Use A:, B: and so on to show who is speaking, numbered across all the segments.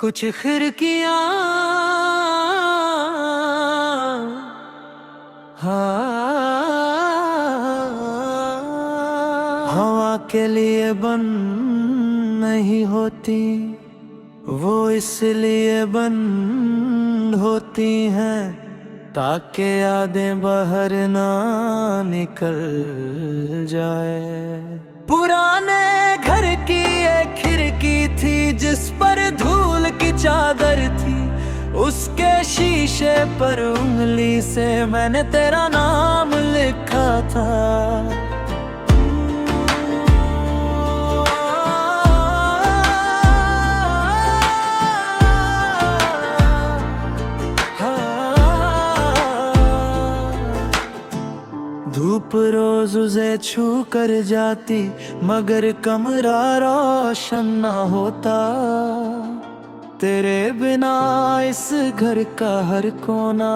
A: कुछ खिड़कियां हवा के लिए बंद नहीं होती, वो इसलिए बंद होती हैं ताकि यादें बाहर ना निकल जाए। पुराने घर की एक खिड़की थी जिस पर धूल की चादर थी, उसके शीशे पर उंगली से मैंने तेरा नाम लिखा था। धूप रोज उसे छू कर जाती, मगर कमरा रोशन ना होता। तेरे बिना इस घर का हर कोना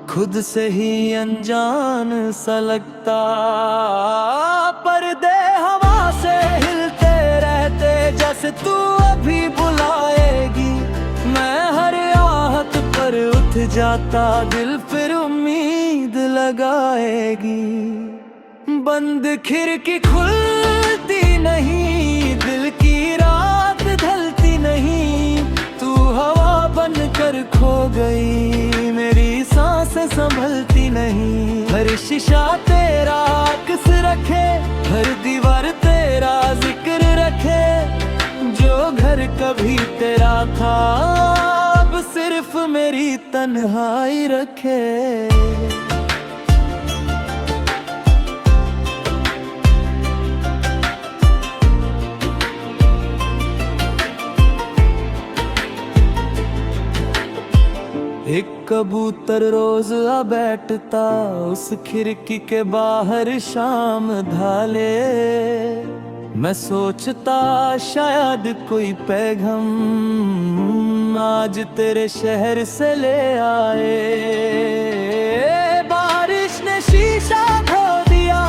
A: खुद से ही अनजान सा लगता। पर्दे हवा से हिलते रहते जैसे तू अभी बुलाएगी। मैं हर आहट पर उठ जाता, दिल फिर उम्मीद लगाएगी। बंद खिड़की खुलती नहीं, दिल की रात ढलती नहीं। तू हवा बनकर खो गई, मेरी सांसें संभलती नहीं। हर शीशा तेरा अक्स रखे, हर दीवार तेरा जिक्र रखे। जो घर कभी तेरा था अब सिर्फ मेरी तन्हाई रखे। एक कबूतर रोज आ बैठता उस खिड़की के बाहर शाम ढाले। मैं सोचता शायद कोई पैगाम आज तेरे शहर से ले आए। बारिश ने शीशा धो दिया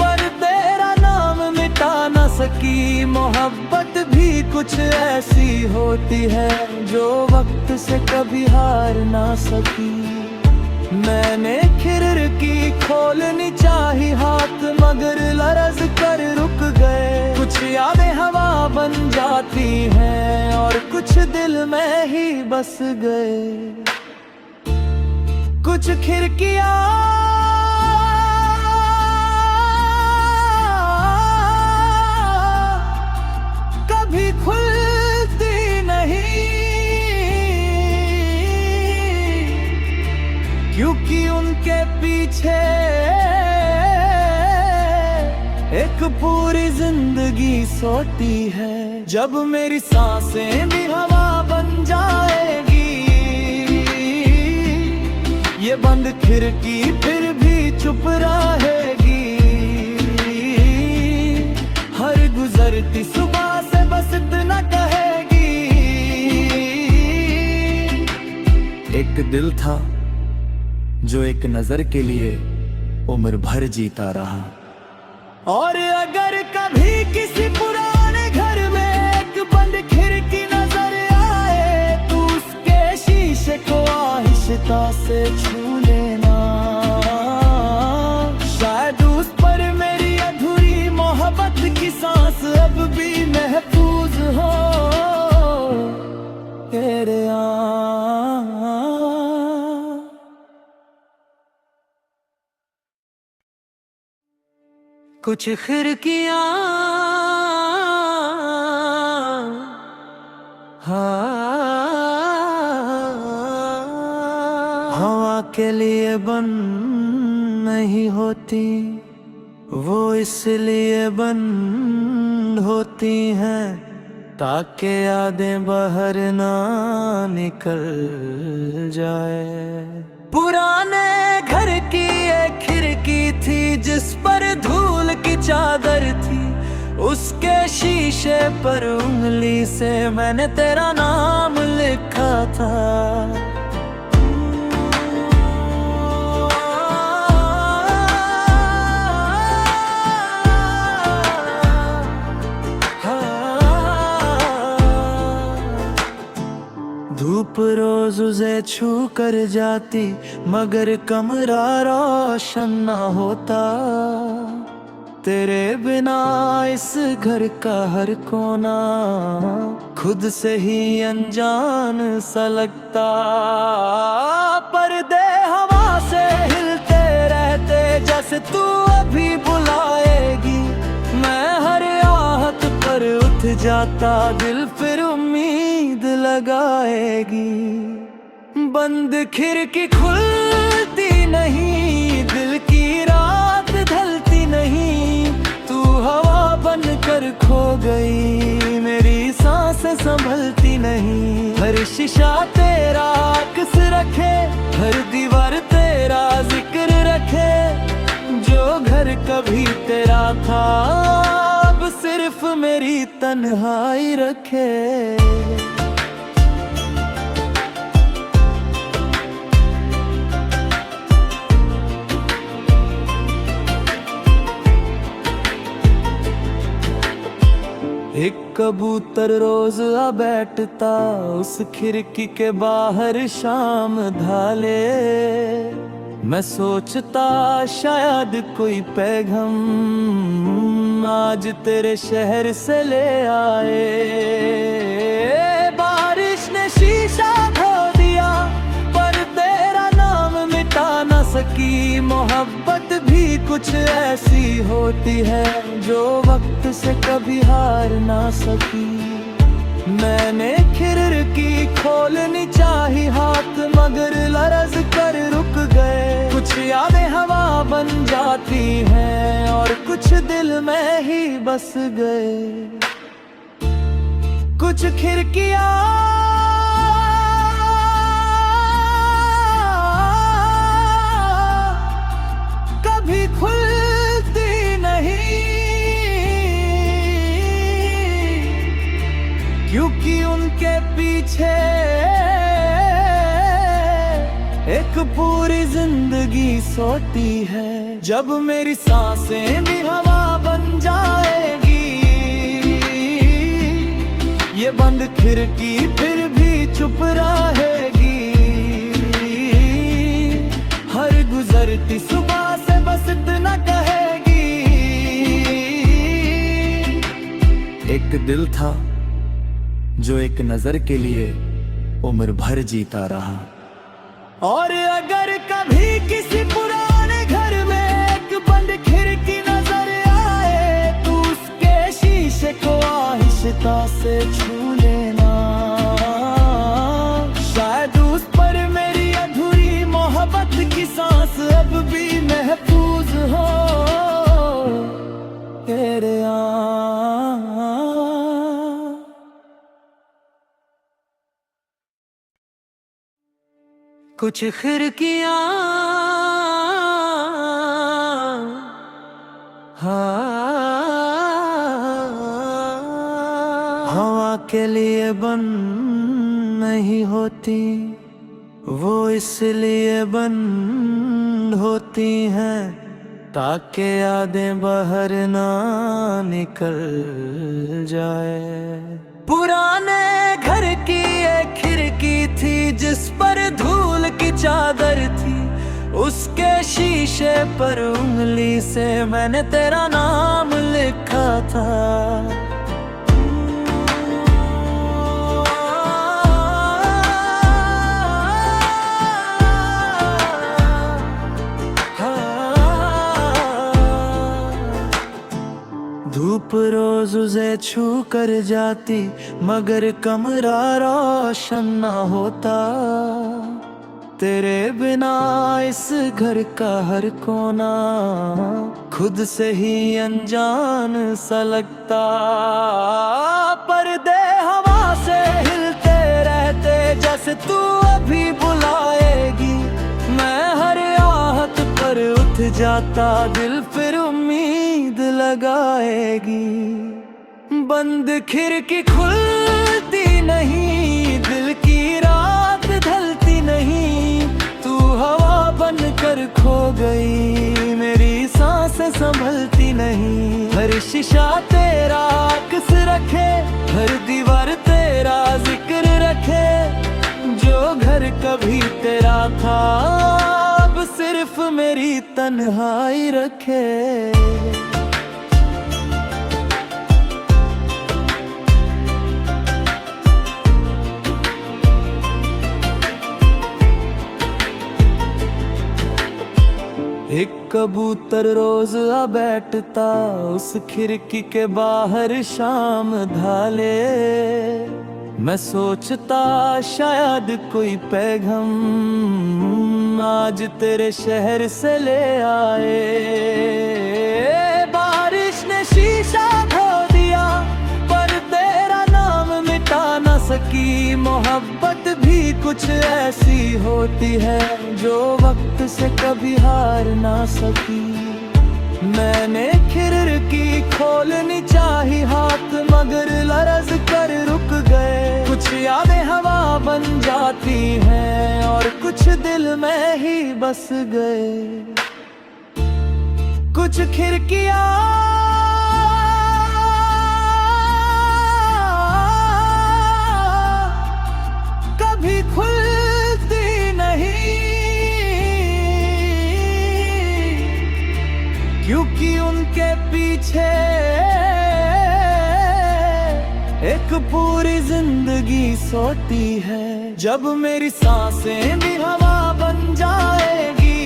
A: पर तेरा नाम मिटा न सकी। मोहब्बत भी कुछ ऐसी होती है जो वक्त से कभी हार ना सकी। मैंने खिड़की खोलनी चाही हाथ, मगर लरज कर रुक गए। कुछ यादें हवा बन जाती हैं और कुछ दिल में ही बस गए। कुछ खिड़कियां कभी खुलती नहीं, क्योंकि उनके पीछे एक पूरी जिंदगी सोती है। जब मेरी सांसें भी हवा बन जाएगी, ये बंद खिड़की फिर भी चुप रहेगी। हर गुजरती सुबह से बस इतना कहेगी। एक दिल था जो एक नजर के लिए उम्र भर जीता रहा। और अगर कभी किसी पुराने घर में एक बंद खिड़की नजर आए, तो उसके शीशे को आहिस्ता से छू लेना। शायद उस पर मेरी अधूरी मोहब्बत की सांस अब भी महफूज हो। तेरे कुछ खिड़कियां हवा के लिए बंद नहीं होती, वो इसलिए बंद होती हैं ताकि यादें बाहर ना निकल जाए। पुराने घर की एक खिड़की थी जिस पर धूल की चादर थी, उसके शीशे पर उंगली से मैंने तेरा नाम लिखा था। धूप रोज उसे छू कर जाती, मगर कमरा रोशन ना होता। तेरे बिना इस घर का हर कोना खुद से ही अनजान सा लगता। पर्दे हवा से हिलते रहते, जैसे तू अभी बुलाएगी। मैं हर आहट पर उठ जाता, दिल फिर उम्मीद लगाएगी। बंद खिड़की खुलती नहीं, दिल की रात ढलती नहीं। तू हवा बनकर खो गई, मेरी सांसें संभलती नहीं। हर शीशा तेरा अक्स रखे, हर दीवार तेरा जिक्र रखे। जो घर कभी तेरा था, अब सिर्फ मेरी तन्हाई रखे। एक कबूतर रोज आ बैठता, उस खिड़की के बाहर शाम ढाले। मैं सोचता शायद कोई पैगाम आज तेरे शहर से ले आए। बारिश ने शीशा धो दिया, पर तेरा नाम मिटा न सकी। मोहब्बत भी कुछ ऐसी होती है, जो वक्त से कभी हार ना सकी। मैंने खिड़की खोलनी चाही हाथ, मगर लरज कर रुक गए। कुछ यादें हवा बन जाती हैं, और कुछ दिल में ही बस गए। कुछ खिड़कियां कभी खुलती नहीं, क्योंकि उनके पीछे एक पूरी जिंदगी सोती है। जब मेरी सांसें भी हवा बन जाएगी, ये बंद खिड़की फिर भी चुप रहेगी। हर गुजरती सुबह से बस इतना कहेगी। एक दिल था जो एक नजर के लिए उम्र भर जीता रहा। और अगर कभी किसी पुराने घर में एक बंद खिड़की नजर आए, तो उसके शीशे को आहिस्ता से छू लेना। शायद उस पर मेरी अधूरी मोहब्बत की सांस अब भी महफूज हो। तेरे कुछ खिड़कियां हवा के लिए बंद नहीं होती, वो इसलिए बंद होती हैं ताकि यादें बाहर ना निकल जाए। पुराने घर की एक खिड़की थी, जिस पर धूल की चादर थी। उसके शीशे पर उंगली से मैंने तेरा नाम लिखा था। धूप रोज उसे छू कर जाती, मगर कमरा रोशन ना होता। तेरे बिना इस घर का हर कोना खुद से ही अनजान सा लगता। पर्दे हवा से हिलते रहते, जैसे तू अभी बुलाएगी। मैं हर आहट पर उठ जाता, दिल फिर उम्मीद लगाएगी। बंद खिड़की खुलती नहीं, दिल की रात ढलती नहीं। तू हवा बनकर खो गई, मेरी सांसें संभलती नहीं। हर शीशा तेरा अक्स रखे, हर दीवार तेरा जिक्र रखे। घर कभी तेरा था, अब सिर्फ मेरी तन्हाई रखे। एक कबूतर रोज आ बैठता उस खिड़की के बाहर शाम ढाले। मैं सोचता शायद कोई पैगाम आज तेरे शहर से ले आए। बारिश ने शीशा धो दिया पर तेरा नाम मिटा न सकी। मोहब्बत भी कुछ ऐसी होती है जो वक्त से कभी हार ना सकी। मैंने खिड़की खोलनी चाही हाथ मगर लरज कर रुक गए। कुछ यादें हवा बन जाती हैं और कुछ दिल में ही बस गए। कुछ खिड़कियां कभी खुलती नहीं क्योंकि उनके पीछे एक पूरी जिंदगी सोती है। जब मेरी सांसें भी हवा बन जाएगी,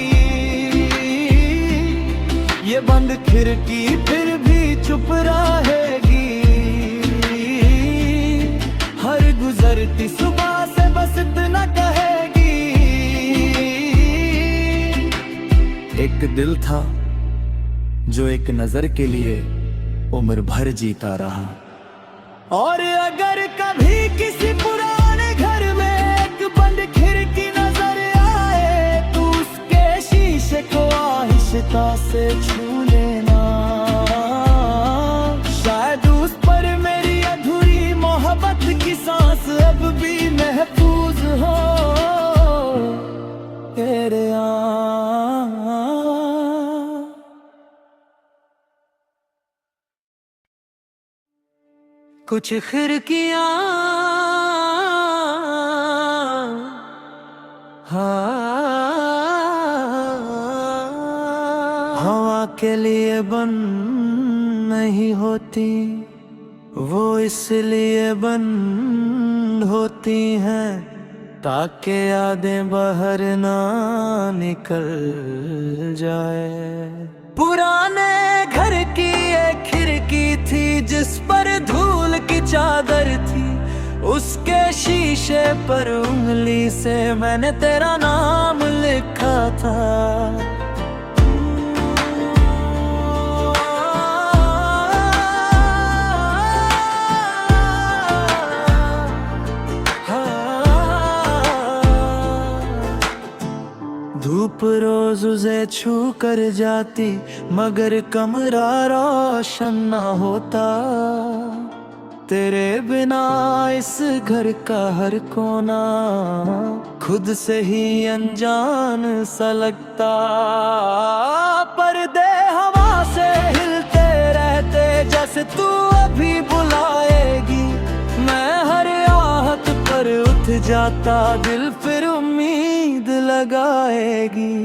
A: ये बंद खिड़की फिर भी चुप रहेगी। हर गुजरती सुबह से बस इतना कहेगी। एक दिल था जो एक नजर के लिए उम्र भर जीता रहा। और अगर कभी किसी पुराने घर में एक बंद खिड़की नजर आए तो उसके शीशे को आहिस्ता से छू लेना। शायद उस पर मेरी अधूरी मोहब्बत की सांस अब भी महफूज हो। तेरे कुछ खिड़कियां हवा के लिए बंद नहीं होती, वो इसलिए बंद होती हैं ताकि यादें बाहर ना निकल जाए। पुराने घर की एक खिड़की थी जिस पर धूल की चादर थी। उसके शीशे पर उंगली से मैंने तेरा नाम लिखा था। धूप रोज उसे छू कर जाती मगर कमरा रोशन ना होता। तेरे बिना इस घर का हर कोना खुद से ही अनजान सा लगता। पर्दे हवा से हिलते रहते जैसे तू अभी बुलाएगी। मैं हर आहट पर उठ जाता, दिल फिर उम्मीद लगाएगी।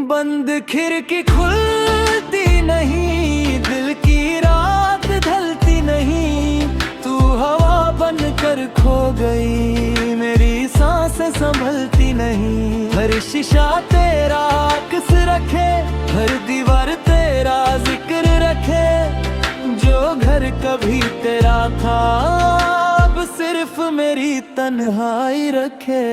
A: बंद खिड़की खुलती नहीं, दिल की रात ढलती नहीं। तू हवा बनकर खो गई, मेरी सांसें संभलती नहीं। हर शीशा तेरा अक्स रखे, हर दीवार तेरा जिक्र रखे। जो घर कभी तेरा था अब सिर्फ मेरी तन्हाई रखे।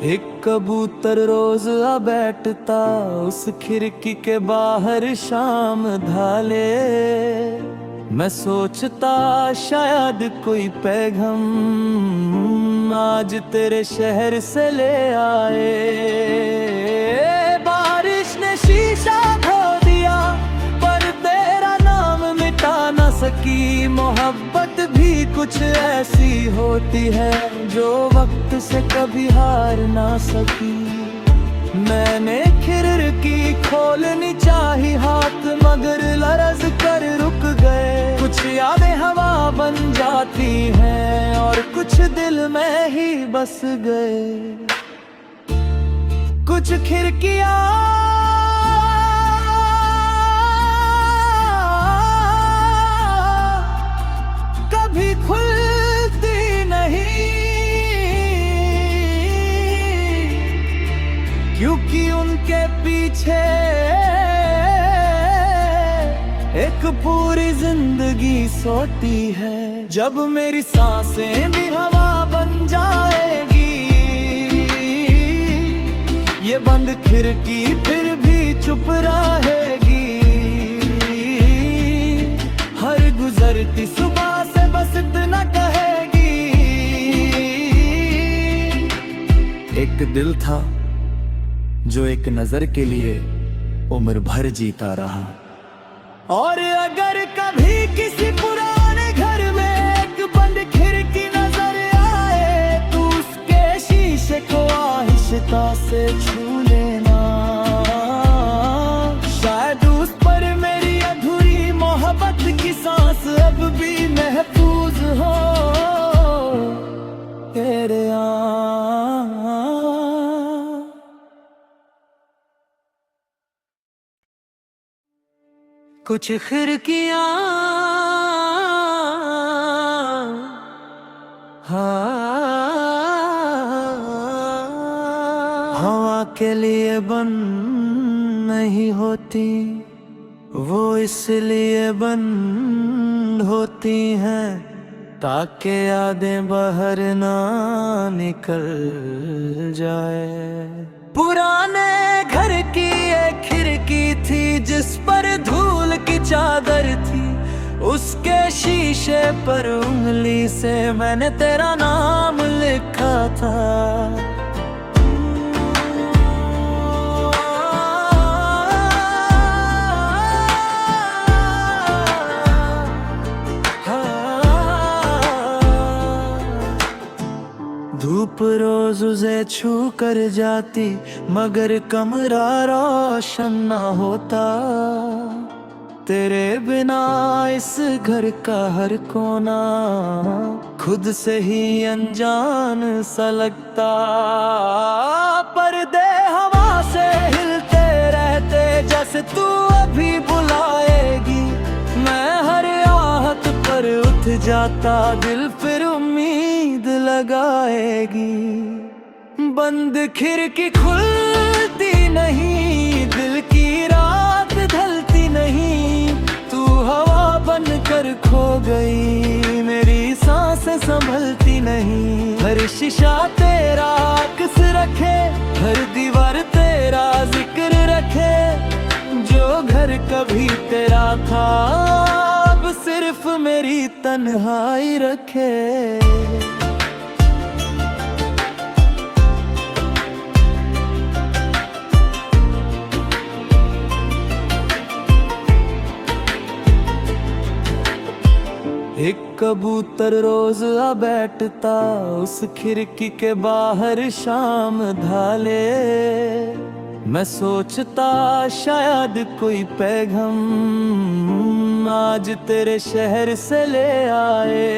A: एक कबूतर रोज आ बैठता उस खिड़की के बाहर शाम ढाले। मैं सोचता शायद कोई पैगाम आज तेरे शहर से ले आए। बारिश ने शीशा धो दिया पर तेरा नाम मिटा न सकी। मोहब्बत भी कुछ ऐसी होती है जो वक्त से कभी हार ना सकी। मैंने खिड़की खोलनी चाही हाथ मगर लरज कर रुक गए। कुछ यादें हवा बन जाती हैं और कुछ दिल में ही बस गए। कुछ खिड़कियां कभी खुलती नहीं क्योंकि उनके पीछे एक पूरी जिंदगी सोती है। जब मेरी सांसें भी हवा बन जाएगी, ये बंद खिड़की फिर भी चुप रहेगी। हर गुजरती सुबह से बस इतना कहेगी, एक दिल था जो एक नजर के लिए उम्र भर जीता रहा। और अगर कभी किसी पुराने घर में एक बंद खिड़की नजर आए तो उसके शीशे को आहिस्ता से छू लेना। शायद उस पर मेरी अधूरी मोहब्बत की सांस अब भी महफूज हो तेरे कुछ खिड़कियां हवा के लिए बंद नहीं होती, वो इसलिए बंद होती हैं ताकि यादें बाहर ना निकल जाए। पुराने घर की एक खिड़की थी जिस पर धूल की चादर थी, उसके शीशे पर उंगली से मैंने तेरा नाम लिखा था। धूप रोज उसे छू कर जाती मगर कमरा रोशन ना होता। तेरे बिना इस घर का हर कोना खुद से ही अनजान सा लगता। पर्दे हवा से हिलते रहते जैसे तू अभी बुलाएगी। मैं हर आहट पर उठ जाता, दिल फिर उम्मीद लगाएगी। बंद खिड़की खुलती नहीं, दिल की रात ढलती नहीं। तू हवा बन कर खो गई, मेरी सांसें संभलती नहीं। हर शीशा तेरा अक्स रखे, हर दीवार तेरा जिक्र रखे। जो घर कभी तेरा था अब सिर्फ मेरी तन्हाई रखे। एक कबूतर रोज आ बैठता उस खिड़की के बाहर शाम ढाले। मैं सोचता शायद कोई पैगाम आज तेरे शहर से ले आए।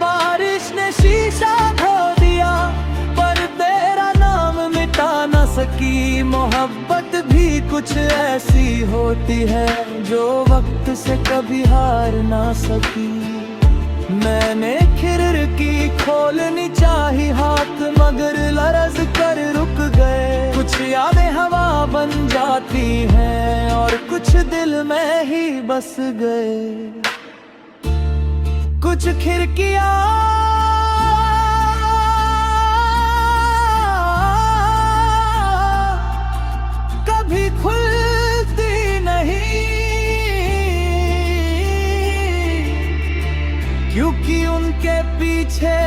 A: बारिश ने शीशा धो दिया पर तेरा नाम मिटा न सकी। मोहब्बत भी कुछ ऐसी होती है जो वक्त से कभी हार ना सकी। मैंने खिड़की खोलनी चाही हाथ मगर लरज कर रुक गए। कुछ यादें हवा बन जाती हैं और कुछ दिल में ही बस गए। कुछ खिड़कियां कभी खुलती नहीं क्योंकि उनके पीछे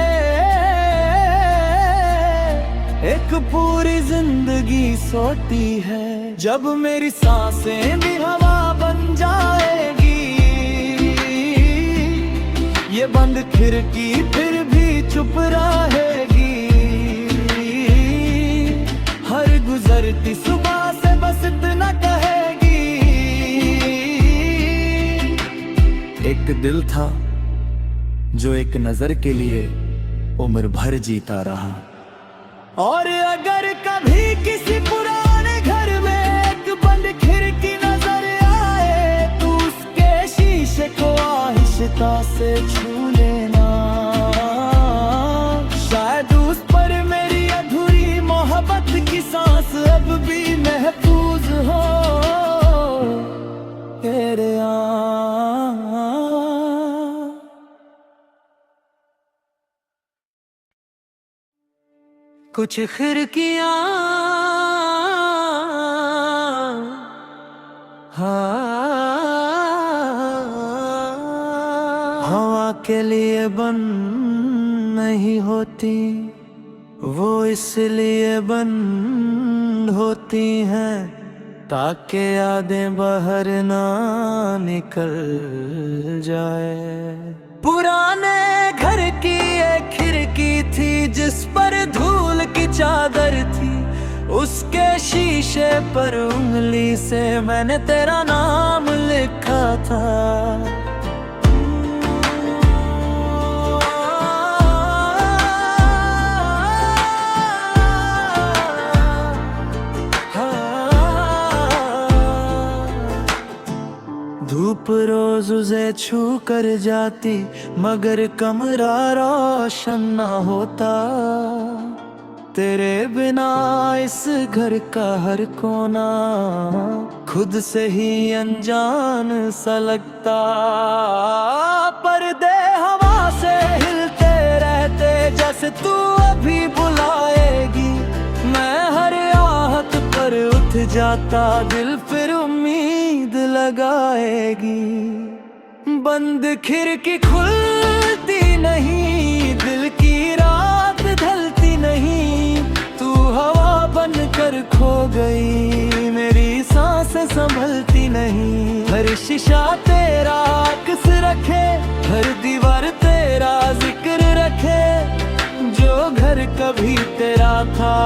A: एक पूरी जिंदगी सोती है। जब मेरी सांसें भी हवा बन जाएगी, ये बंद खिड़की फिर भी चुप रहेगी। दिल था जो एक नजर के लिए उम्र भर जीता रहा। और अगर कभी किसी पुराने घर में एक बंद खिड़की नजर आए तो उसके शीशे को आहिस्ता से छू लेना। शायद उस पर मेरी अधूरी मोहब्बत की सांस अब भी महफूज हो। तेरे कुछ खिड़कियां हवा के लिए बंद नहीं होती, वो इसलिए बंद होती हैं ताकि यादें बाहर ना निकल जाए। पुराने घर की एक खिड़की थी जिस पर धूल की चादर थी, उसके शीशे पर उंगली से मैंने तेरा नाम लिखा था। धूप रोज उसे छू कर जाती मगर कमरा रोशन ना होता। तेरे बिना इस घर का हर कोना खुद से ही अनजान सा लगता। पर्दे हवा से हिलते रहते जैसे तू अभी बुलाएगी। मैं हर आहट पर उठ जाता, दिल फिर उम्मीद लगाएगी। बंद खिड़की खुलती नहीं, दिल की रात ढलती नहीं। तू हवा बनकर खो गई, मेरी सांसें संभलती नहीं। हर शीशा तेरा अक्स रखे, हर दीवार तेरा जिक्र रखे। जो घर कभी तेरा था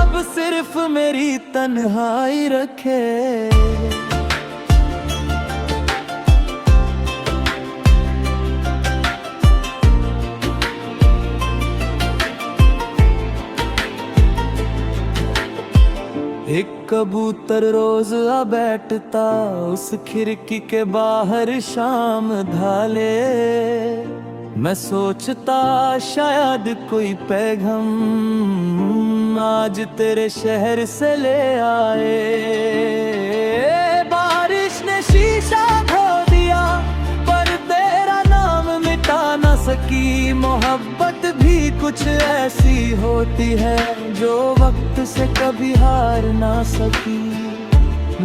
A: अब सिर्फ मेरी तन्हाई रखे। एक कबूतर रोज आ बैठता उस खिड़की के बाहर शाम ढाले। मैं सोचता शायद कोई पैगाम आज तेरे शहर से ले आए। बारिश ने शीशा धो दिया पर तेरा नाम मिटा न सकी। मोहब्बत भी कुछ ऐसी होती है जो वक्त से कभी हार ना सकी।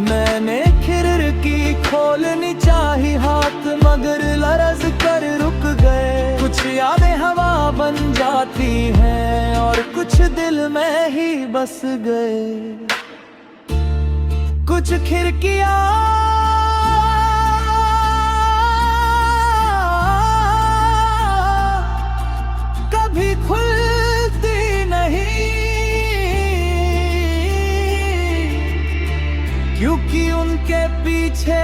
A: मैंने खिड़की खोलनी चाही हाथ मगर लरज कर रुक गए। कुछ यादें हवा बन जाती हैं और कुछ दिल में ही बस गए। कुछ खिड़कियां कभी खुलती नहीं क्योंकि उनके पीछे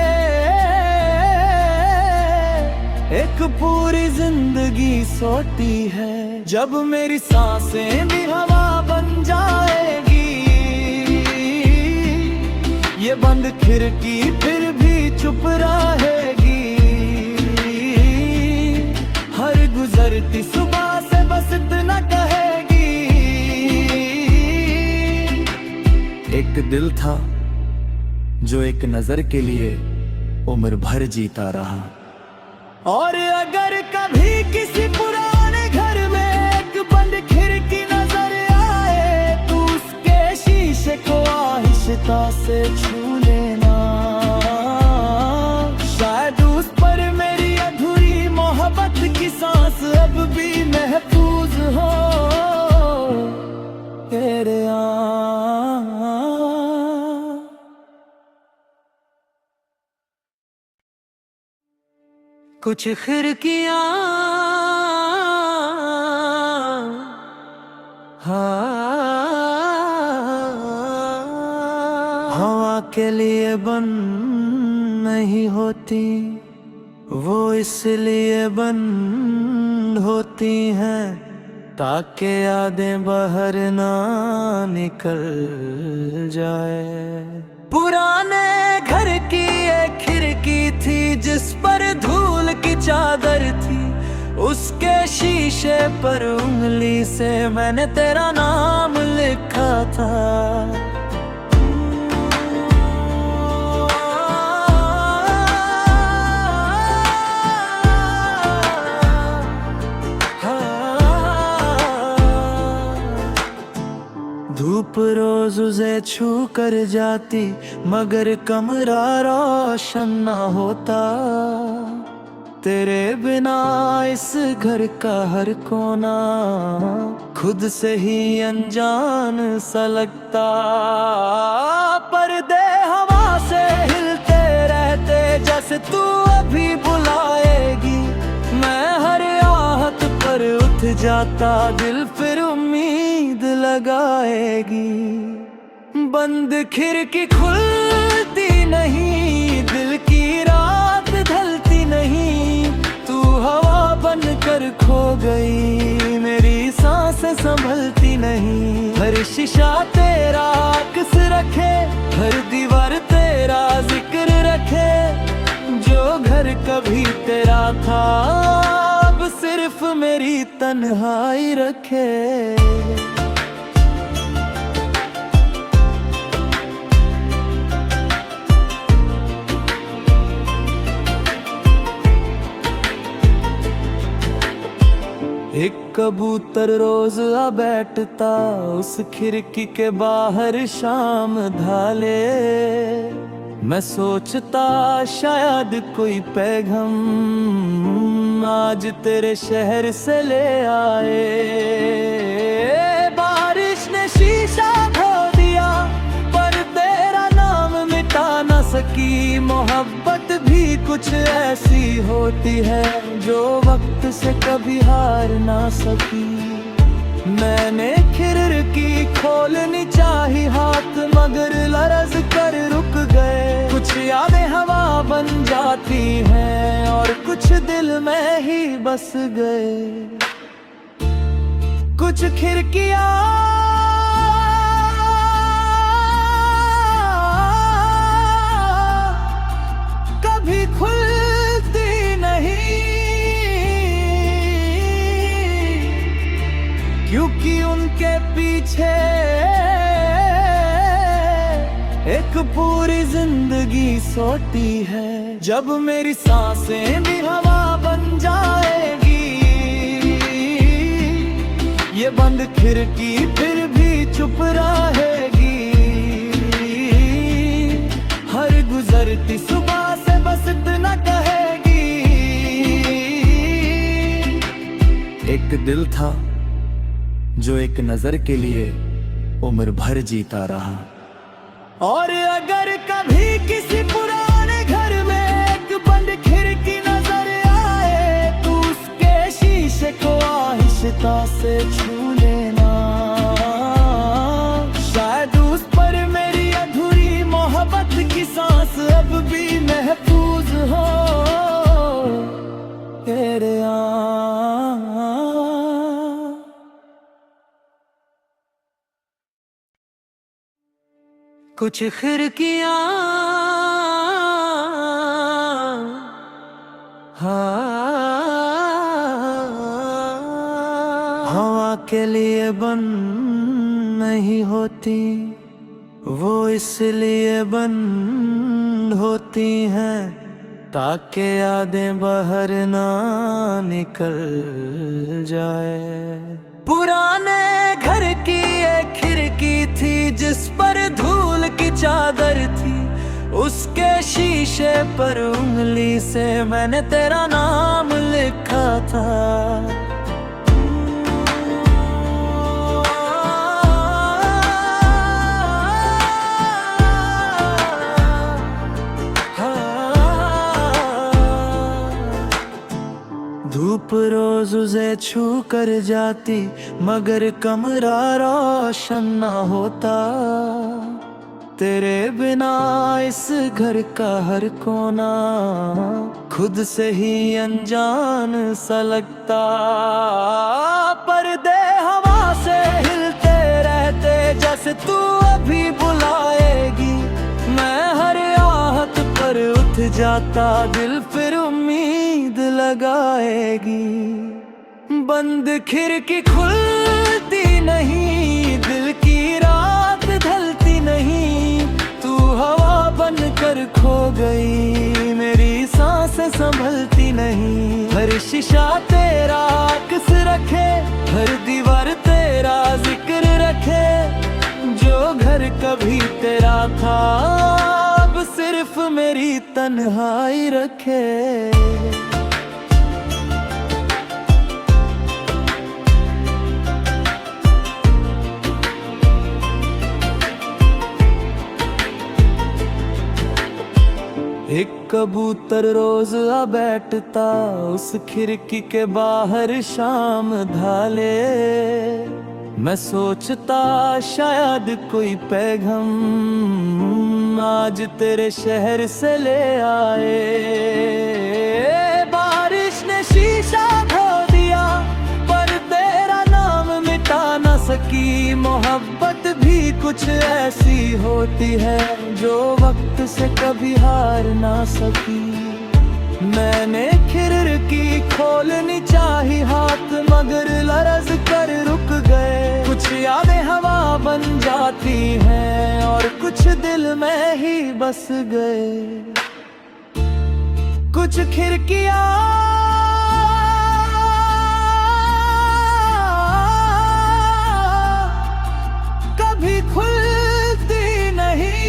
A: एक पूरी जिंदगी सोती है। जब मेरी सांसें भी हवा बन जाएगी, ये बंद खिड़की फिर भी चुप रहेगी। हर गुजरती सुबह से बस इतना कहेगी। एक दिल था जो एक नजर के लिए उम्र भर जीता रहा। और अगर कभी किसी पुराने घर में एक बंद खिड़की नजर आए तो उसके शीशे को आहिस्ता से छू लेना। शायद उस पर मेरी अधूरी मोहब्बत की सांस अब भी महफूज हो। तेरे कुछ खिड़कियां हवा के लिए बंद नहीं होती, वो इसलिए बंद होती हैं ताकि यादें बाहर ना निकल जाए। पुराने घर की एक खिड़की थी जिस पर धूल की चादर थी, उसके शीशे पर उंगली से मैंने तेरा नाम लिखा था। धूप रोज उसे छू कर जाती, मगर कमरा रोशन ना होता। तेरे बिना इस घर का हर कोना खुद से ही अनजान सा लगता। पर्दे हवा से हिलते रहते जैसे तू अभी बुलाएगी। मैं हर आहट पर उठ जाता, दिल फिर उम्मीद लगाएगी। बंद खिड़की खुलती नहीं, दिल की रात ढलती नहीं। तू हवा बनकर खो गई, मेरी सांसें संभलती नहीं। हर शीशा तेरा अक्स रखे, हर दीवार तेरा जिक्र रखे। जो घर कभी तेरा था अब सिर्फ मेरी तन्हाई रखे। एक कबूतर रोज आ बैठता उस खिड़की के बाहर शाम ढाले। मैं सोचता शायद कोई पैगाम आज तेरे शहर से ले आए। बारिश ने शीशा धो दिया पर तेरा नाम मिटा न सकी। मोहब्बत भी कुछ ऐसी होती है जो वक्त से कभी हार ना सकी। मैंने खिड़की खोलनी चाही हाथ, मगर लरज कर रुक गए। कुछ यादें हवा बन जाती हैं और कुछ दिल में ही बस गए। कुछ खिड़कियां कभी खुलती नहीं, क्योंकि उनके पीछे एक पूरी जिंदगी सोती है। जब मेरी सांसें भी हवा बन जाएगी, ये बंद खिड़की फिर भी चुप रहेगी। हर गुजरती सुबह से बस इतना कहेगी। एक दिल था जो एक नजर के लिए उम्र भर जीता रहा। और अगर कभी किसी पुराने घर में एक बंद खिड़की नजर आए तो उसके शीशे को आहिस्ता से छू लेना। शायद उस पर मेरी अधूरी मोहब्बत की सांस अब भी महफूज हो। तेरे कुछ खिड़कियां हवा के लिए बंद नहीं होती, वो इसलिए बंद होती हैं ताकि यादें बाहर ना निकल जाए। पुराने घर की एक खिड़की थी जिस पर धूल की चादर थी, उसके शीशे पर उंगली से मैंने तेरा नाम लिखा था। धूप रोज उसे छू कर जाती, मगर कमरा रोशन ना होता। तेरे बिना इस घर का हर कोना खुद से ही अनजान सा लगता। पर्दे हवा से हिलते रहते जैसे तू अभी बुलाएगी। मैं हर आहट पर उठ जाता, दिल फिर उम्मीद लगाएगी। बंद खिड़की खुलती नहीं, दिल की रात ढलती नहीं। तू हवा बनकर खो गई, मेरी सांसें संभलती नहीं। हर शीशा तेरा अक्स रखे, हर दीवार तेरा जिक्र रखे। जो घर कभी तेरा था अब सिर्फ मेरी तन्हाई रखे। एक कबूतर रोज आ बैठता उस खिड़की के बाहर शाम ढाले। मैं सोचता शायद कोई पैगाम आज तेरे शहर से ले आए। बारिश ने शीशा धो दिया पर तेरा नाम मिटा न सकी। मोहब्बत भी कुछ ऐसी होती है जो वक्त से कभी हार ना सकी। मैंने खिड़की खोलनी चाही हाथ मगर लरज कर रुक गए। कुछ यादें हवा बन जाती हैं और कुछ दिल में ही बस गए। कुछ खिड़कियां कभी खुलती नहीं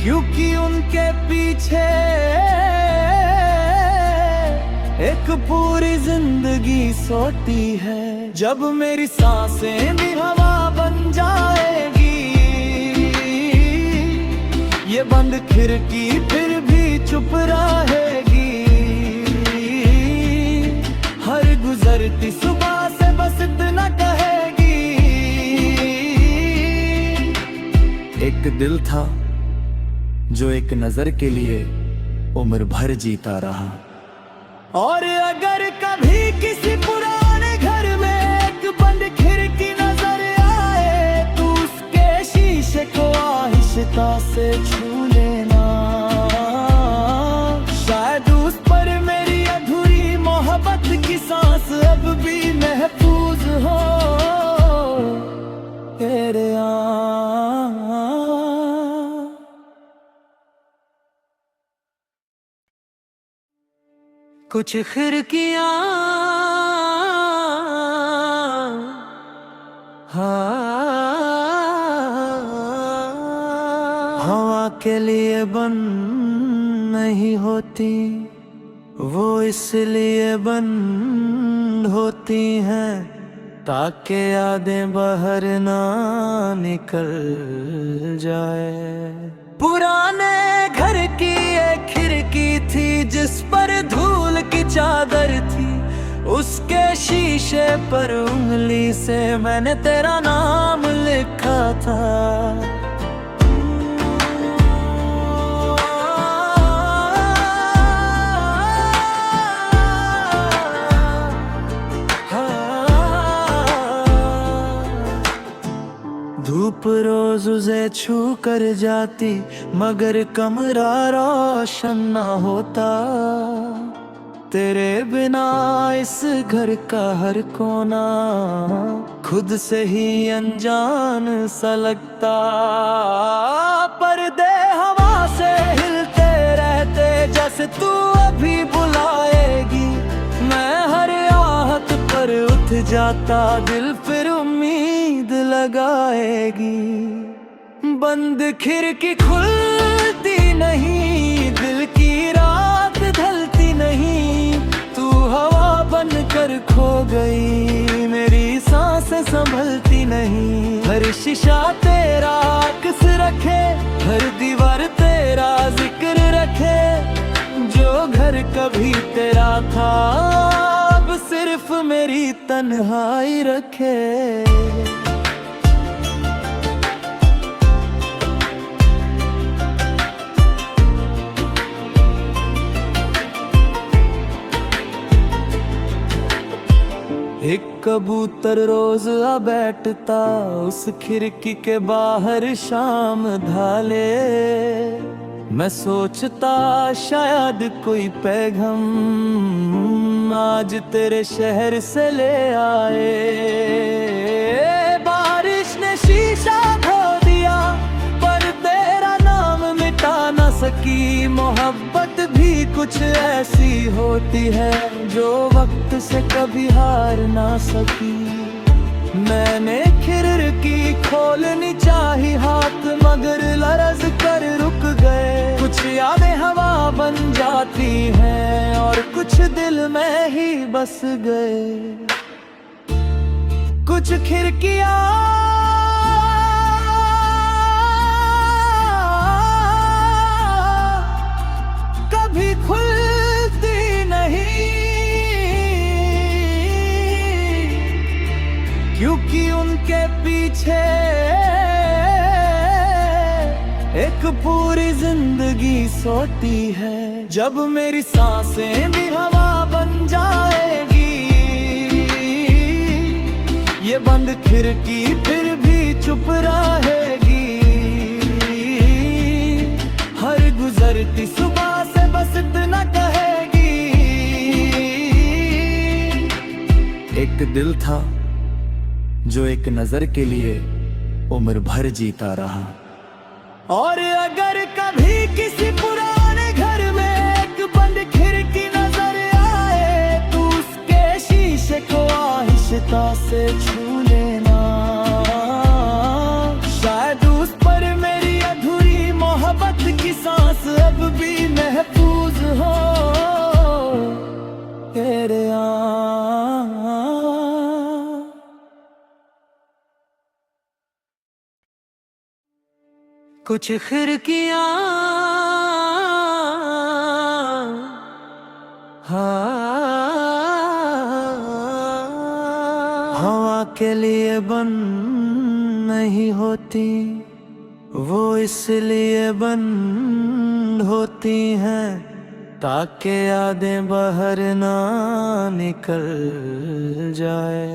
A: क्योंकि उनके पीछे एक पूरी जिंदगी सोती है। जब मेरी सांसें भी हवा बन जाएगी, ये बंद खिड़की फिर भी चुप रहेगी। हर गुजरती सुबह से बस इतना कहेगी। एक दिल था जो एक नजर के लिए उम्र भर जीता रहा। और अगर कभी किसी पुराने घर में एक बंद खिड़की नजर आए तो उसके शीशे को आहिस्ता से छू लेना। शायद उस पर मेरी अधूरी मोहब्बत की सांस अब भी महफूज हो। तेरे कुछ खिड़कियां हवा के लिए बंद नहीं होती, वो इसलिए बंद होती हैं ताकि यादें बाहर ना निकल जाए। पुराने घर की एक खिड़की थी जिस पर धूल की चादर थी। उसके शीशे पर उंगली से मैंने तेरा नाम लिखा था। धूप रोज उसे छू कर जाती मगर कमरा रोशन ना होता। तेरे बिना इस घर का हर कोना खुद से ही अनजान सा लगता। पर्दे हवा से हिलते रहते जैसे तू अभी बुलाएगी। मैं हर आहट पर उठ जाता, दिल फिर उम्मीद लगाएगी। बंद खिड़की खुलती नहीं, दिल की रात ढलती नहीं। तू हवा बनकर खो गई, मेरी सांसें संभलती नहीं। हर शीशा तेरा अक्स रखे, हर दीवार तेरा जिक्र रखे। जो घर कभी तेरा था अब सिर्फ मेरी तन्हाई रखे। एक कबूतर रोज आ बैठता उस खिड़की के बाहर शाम ढाले। मैं सोचता शायद कोई पैगाम आज तेरे शहर से ले आए। बारिश ने शीशा धो दिया पर तेरा नाम मिटा न सकी। मोहब्बत भी कुछ ऐसी होती है जो वक्त से कभी हार ना सकी। मैंने खिड़की खोलनी चाही हाथ मगर लरज कर रुक गए। कुछ यादें हवा बन जाती हैं और कुछ दिल में ही बस गए। कुछ खिड़कियां कभी खुलती नहीं क्योंकि उनके पीछे एक पूरी जिंदगी सोती है। जब मेरी सांसें भी हवा बन जाएगी ये बंद खिड़की फिर भी चुप रहेगी। हर गुजरती सुबह से बस इतना कहेगी। एक दिल था जो एक नजर के लिए उम्र भर जीता रहा। और अगर कभी किसी पुराने घर में एक बंद खिड़की नजर आए तो उसके शीशे को आहिस्ता से छू लेना। शायद उस पर मेरी अधूरी मोहब्बत की सांस अब भी महफूज हो। तेरे कुछ खिड़कियां हवा के लिए बंद नहीं होती वो इसलिए बंद होती हैं ताकि यादें बाहर ना निकल जाए।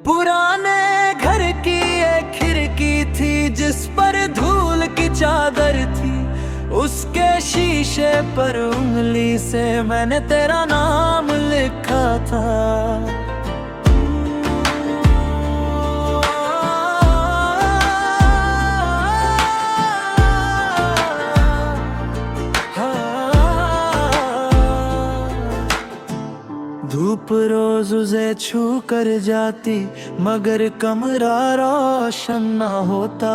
A: पुराने घर की एक खिड़की थी जिस पर धूल की चादर थी। उसके शीशे पर उंगली से मैंने तेरा नाम लिखा था। धूप रोज उसे छू कर जाती मगर कमरा रोशन ना होता।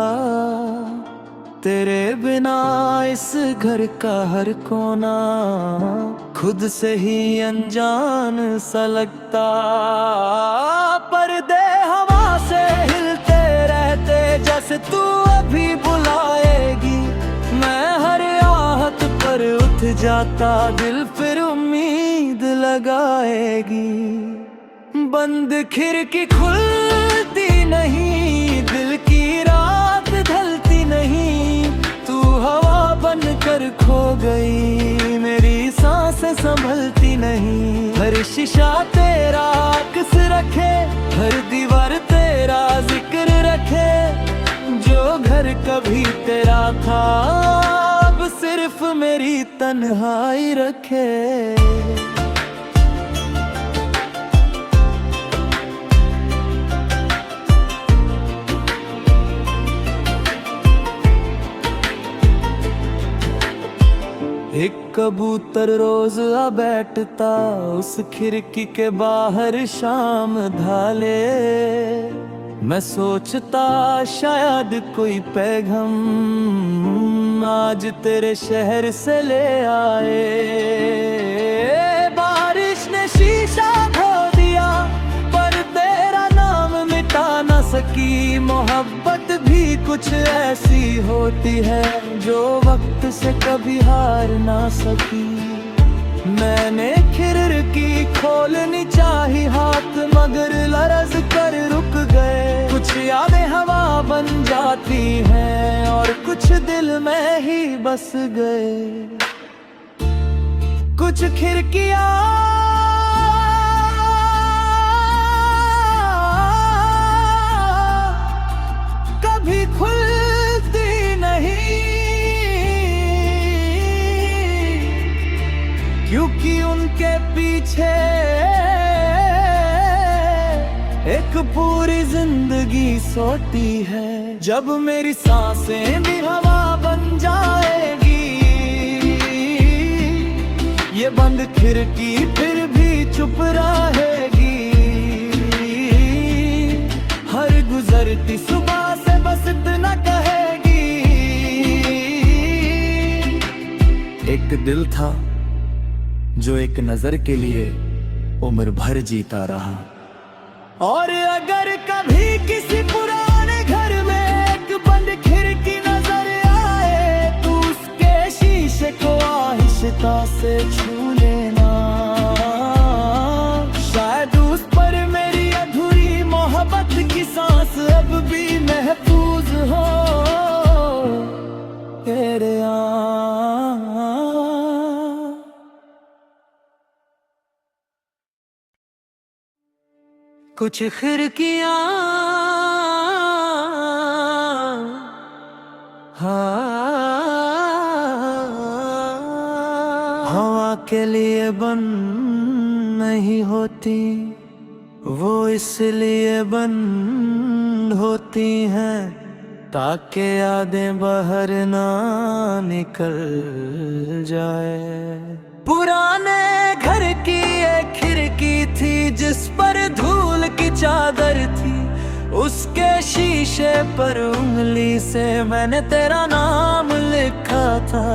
A: तेरे बिना इस घर का हर कोना खुद से ही अनजान सा लगता। पर्दे हवा से हिलते रहते जैसे तू अभी बुलाएगी। मैं हर आहट पर उठ जाता दिल फिर उम्मीद लगाएगी। बंद खिड़की खुलती नहीं दिल की रात ढलती नहीं। तू हवा बन कर खो गई मेरी सांसें संभलती नहीं। हर शीशा तेरा अक्स रखे हर दीवार तेरा जिक्र रखे। जो घर कभी तेरा था अब सिर्फ मेरी तन्हाई रखे। एक कबूतर रोज आ बैठता उस खिड़की के बाहर शाम ढाले। मैं सोचता शायद कोई पैगाम आज तेरे शहर से ले आए। बारिश ने शीशा धो दिया पर तेरा नाम मिटा न सकी। मोहब्बत भी कुछ ऐसी होती है जो वक्त से कभी हार ना सकी। मैंने खिड़की खोलनी चाही हाथ मगर लरज कर रुक गए। कुछ यादें हवा बन जाती हैं और कुछ दिल में ही बस गए। कुछ खिड़कियां पूरी जिंदगी सोती है। जब मेरी सांसें भी हवा बन जाएगी, ये बंद खिड़की फिर भी चुप रहेगी। हर गुजरती सुबह से बस इतना कहेगी, एक दिल था जो एक नजर के लिए उम्र भर जीता रहा। और अगर कभी किसी पुराने घर में एक बंद खिड़की नजर आए, तो उसके शीशे को आहिस्ता से छू लेना। शायद उस पर मेरी अधूरी मोहब्बत की सांस अब भी महफूज हो तेरे कुछ खिड़कियां हवा के लिए बंद नहीं होती, वो इसलिए बंद होती हैं ताकि यादें बाहर ना निकल जाए। पुराने घर की एक खिड़की थी जिस पर धूल की चादर थी, उसके शीशे पर उंगली से मैंने तेरा नाम लिखा था।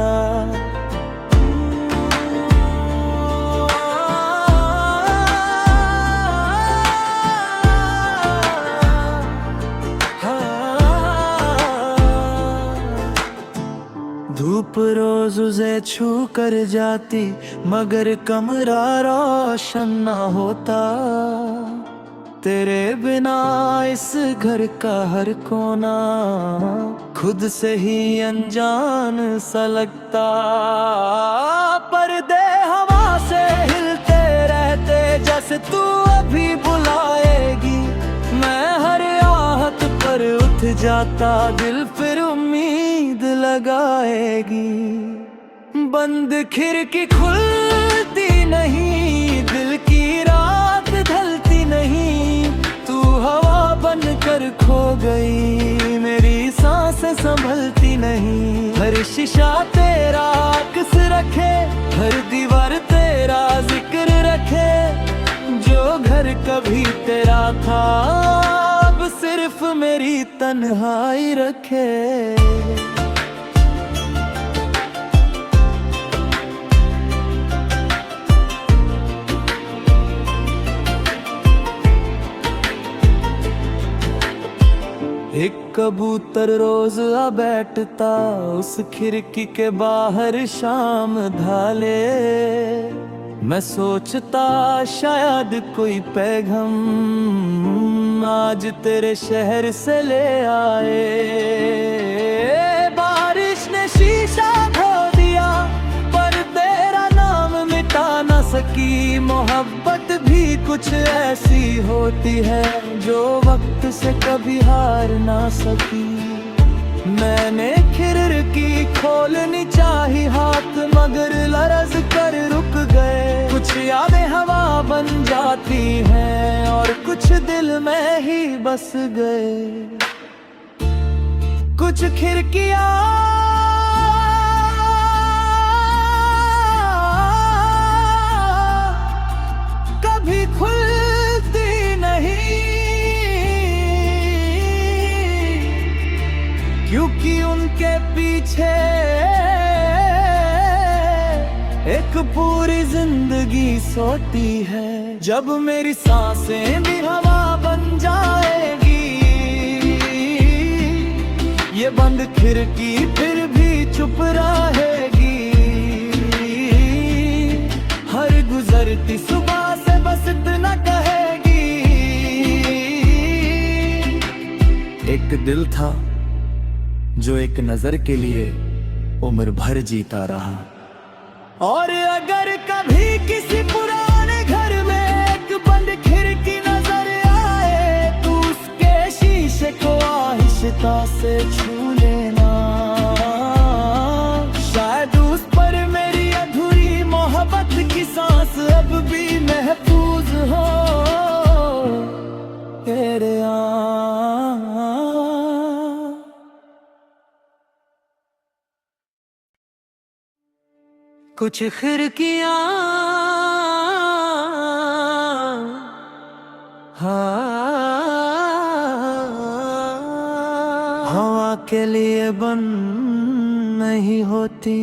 A: धूप रोज उसे छू कर जाती, मगर कमरा रोशन ना होता। तेरे बिना इस घर का हर कोना खुद से ही अनजान सा लगता। पर्दे हवा से हिलते रहते जैसे तू अभी बुलाएगी। मैं हर आहट पर उठ जाता, दिल फिर उम्मीद लगाएगी। बंद खिड़की खुलती नहीं, दिल की रात ढलती नहीं। तू हवा बनकर खो गई, मेरी सांसें संभलती नहीं। हर शीशा तेरा अक्स रखे, हर दीवार तेरा जिक्र रखे। जो घर कभी तेरा था अब सिर्फ मेरी तन्हाई रखे। एक कबूतर रोज आ बैठता उस खिड़की के बाहर शाम ढाले। मैं सोचता शायद कोई पैगाम आज तेरे शहर से ले आए। बारिश ने शीशा धो दिया पर तेरा नाम मिटा न सकी। मोहब्बत भी कुछ ऐसी होती है जो वक्त से कभी हार ना सकी। मैंने खिड़की खोलनी चाही हाथ, मगर लरज कर रुक गए। कुछ यादें हवा बन जाती हैं और कुछ दिल में ही बस गए। कुछ खिड़कियां कभी खुलती नहीं, क्योंकि उनके पीछे एक पूरी जिंदगी सोती है। जब मेरी सांसें भी हवा बन जाएगी, ये बंद खिड़की फिर भी चुप रहेगी। हर गुजरती सुबह से बस इतना कहेगी, एक दिल था जो एक नजर के लिए उम्र भर जीता रहा। और अगर कभी किसी पुराने घर में एक बंद खिड़की नजर आए, तो उसके शीशे को आहिस्ता से छू लेना। शायद उस पर मेरी अधूरी मोहब्बत की सांस अब भी महफूज हो तेरे कुछ खिड़कियां हवा के लिए बंद नहीं होती,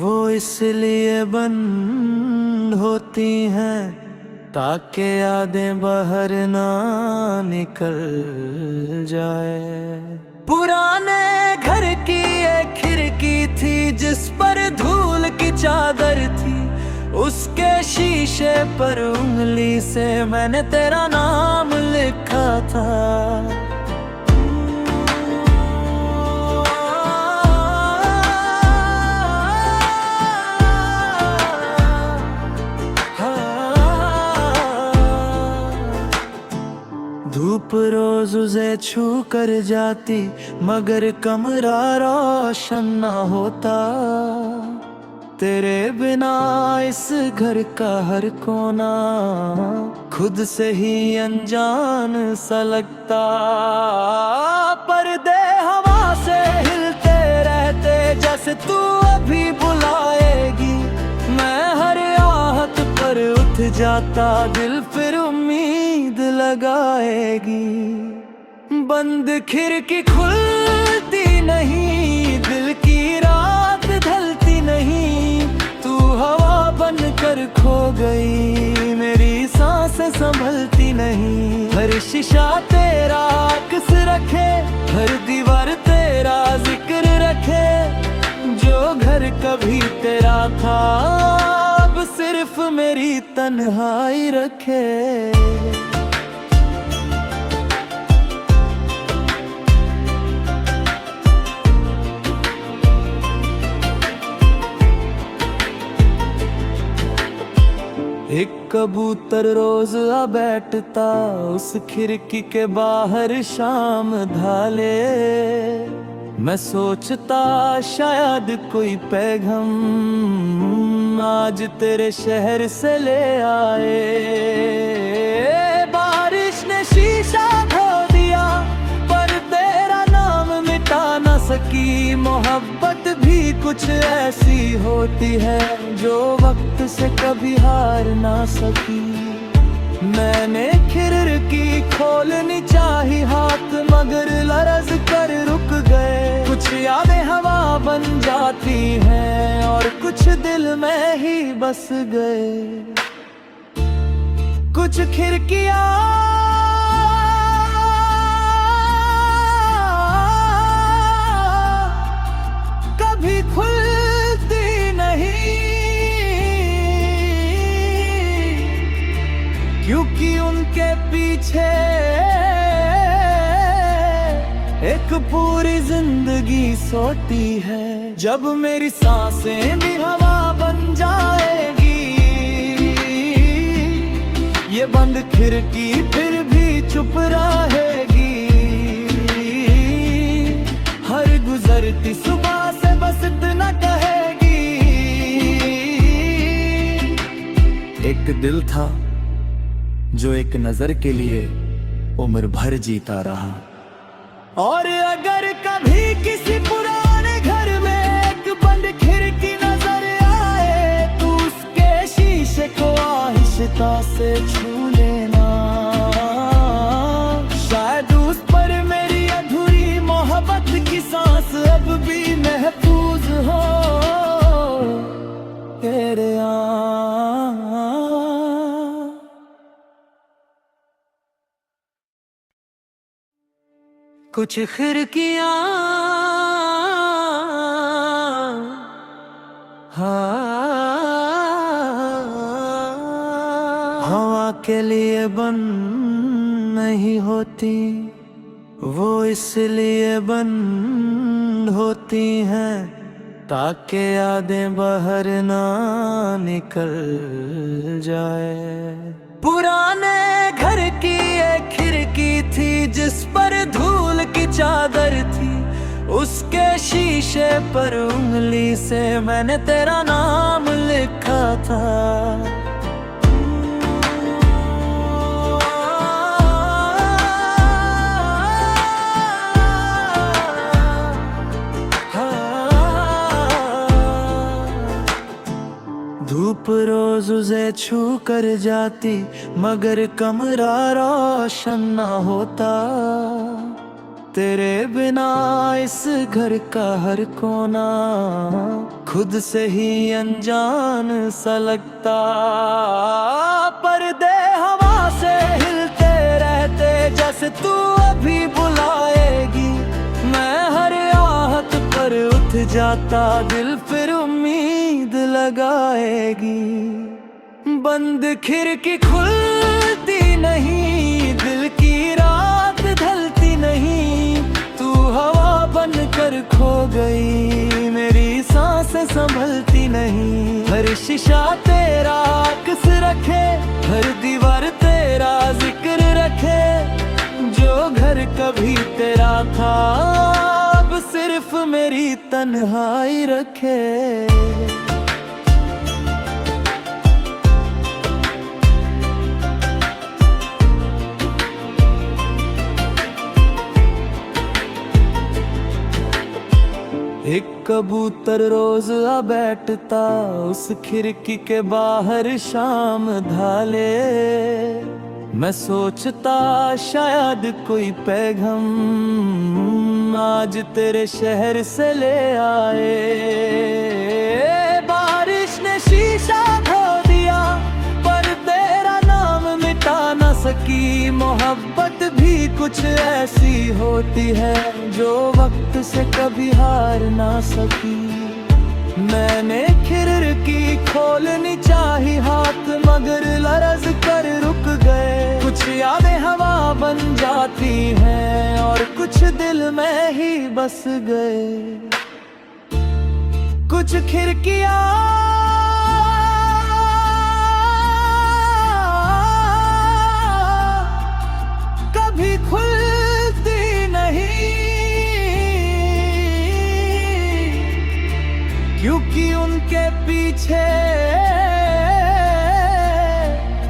A: वो इसलिए बंद होती हैं ताकि यादें बाहर ना निकल जाए। पुराने घर की एक खिड़की थी जिस पर धूल की चादर थी, उसके शीशे पर उंगली से मैंने तेरा नाम लिखा था। धूप रोज उसे छू कर जाती, मगर कमरा रोशन ना होता। तेरे बिना इस घर का हर कोना खुद से ही अनजान सा लगता। पर्दे हवा से हिलते रहते जैसे तू अभी बुलाएगी। मैं हर आहट पर उठ जाता, दिल फिर उम्मीद लगाएगी। बंद खिड़की खुलती नहीं, दिल की रात ढलती नहीं। तू हवा बनकर खो गई, मेरी सांसें संभलती नहीं। हर शीशा तेरा अक्स रखे, हर दीवार तेरा जिक्र रखे। जो घर कभी तेरा था अब सिर्फ मेरी तन्हाई रखे। एक कबूतर रोज आ बैठता उस खिड़की के बाहर शाम ढाले। मैं सोचता शायद कोई पैगाम आज तेरे शहर से ले आए। बारिश ने शीशा धो दिया पर तेरा नाम मिटा न सकी। मोहब्बत भी कुछ ऐसी होती है जो वक्त से कभी हार ना सकी। मैंने खिड़की खोलनी चाही हाथ, मगर लरज कर रुक गए। कुछ यादें हवा बन जाती हैं और कुछ दिल में ही बस गए। कुछ खिड़कियां कभी खुलती नहीं, क्योंकि उनके पीछे एक पूरी जिंदगी सोती है। जब मेरी सांसें भी हवा बन जाएगी, ये बंद खिड़की फिर भी चुप रहेगी। हर गुजरती सुबह से बस इतना कहेगी, एक दिल था जो एक नजर के लिए उम्र भर जीता रहा। और अगर कभी किसी पुराने घर में एक बंद खिड़की नजर आए तो उसके शीशे को आहिस्ता से छू लेना। शायद उस पर मेरी अधूरी मोहब्बत की सांस अब भी महफूज हो। तेरे कुछ खिड़कियां हवा के लिए बंद नहीं होती, वो इसलिए बंद होती हैं ताकि यादें बाहर ना निकल जाए। पुराने घर की एक खिड़की थी जिस पर धूल की चादर थी, उसके शीशे पर उंगली से मैंने तेरा नाम लिखा था। रोज उसे छू कर जाती, मगर कमरा रोशन ना होता। तेरे बिना इस घर का हर कोना खुद से ही अनजान सा लगता। पर्दे हवा से हिलते रहते जैसे तू अभी बुलाएगी। मैं हर आहट पर उठ जाता, दिल फिर उम्मीद लगाएगी। बंद खिड़की खुलती नहीं, दिल की रात ढलती नहीं। तू हवा बनकर खो गई, मेरी सांसें संभलती नहीं। हर शीशा तेरा अक्स रखे, हर दीवार तेरा जिक्र रखे। जो घर कभी तेरा था अब सिर्फ मेरी तन्हाई रखे। एक कबूतर रोज आ बैठता उस खिड़की के बाहर शाम ढाले। मैं सोचता शायद कोई पैगाम आज तेरे शहर से ले आए। बारिश ने शीशा धो दिया पर तेरा नाम मिटा ना सकी। मोहब्बत भी कुछ ऐसी होती है जो वक्त से कभी हार ना सकी। मैंने खिड़की खोलनी चाही हाथ, मगर लरज कर रुक गए। कुछ यादें हवा बन जाती हैं और कुछ दिल में ही बस गए। कुछ खिड़कियां कभी खुलती नहीं, क्योंकि उनके पीछे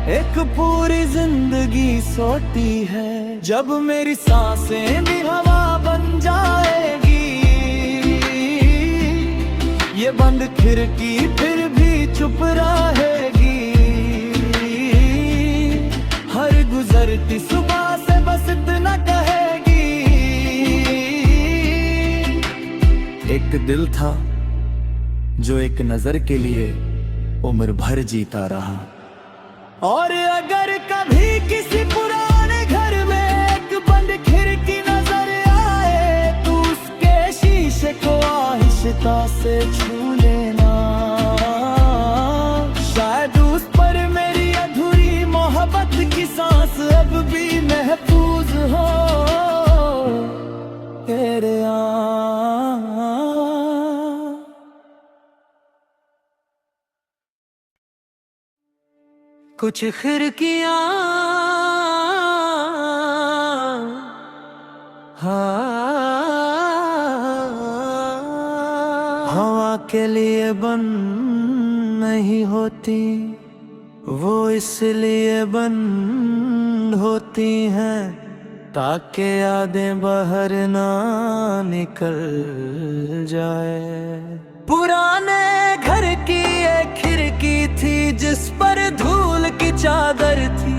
A: एक पूरी जिंदगी सोती है। जब मेरी सांसें भी हवा बन जाएगी, ये बंद खिड़की फिर भी चुप रहेगी। हर गुजरती सुबह से बस इतना कहेगी। एक दिल था जो एक नजर के लिए उम्र भर जीता रहा। और अगर कभी किसी पुराने घर में एक बंद खिड़की नजर आए तो उसके शीशे को आहिस्ता से छू लेना। शायद उस पर मेरी अधूरी मोहब्बत की सांस अब भी महफूज हो। तेरे कुछ खिड़कियां हवा के लिए बंद नहीं होती, वो इसलिए बंद होती हैं ताकि यादें बाहर ना निकल जाए। पुराने घर की एक खिड़की थी जिस पर धूल की चादर थी।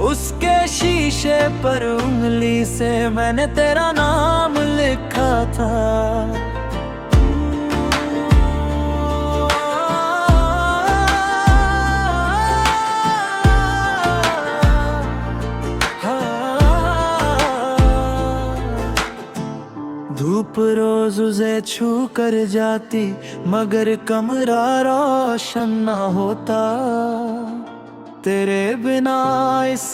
A: उसके शीशे पर उंगली से मैंने तेरा नाम लिखा था। धूप रोज उसे छू कर जाती, मगर कमरा रोशन ना होता। तेरे बिना इस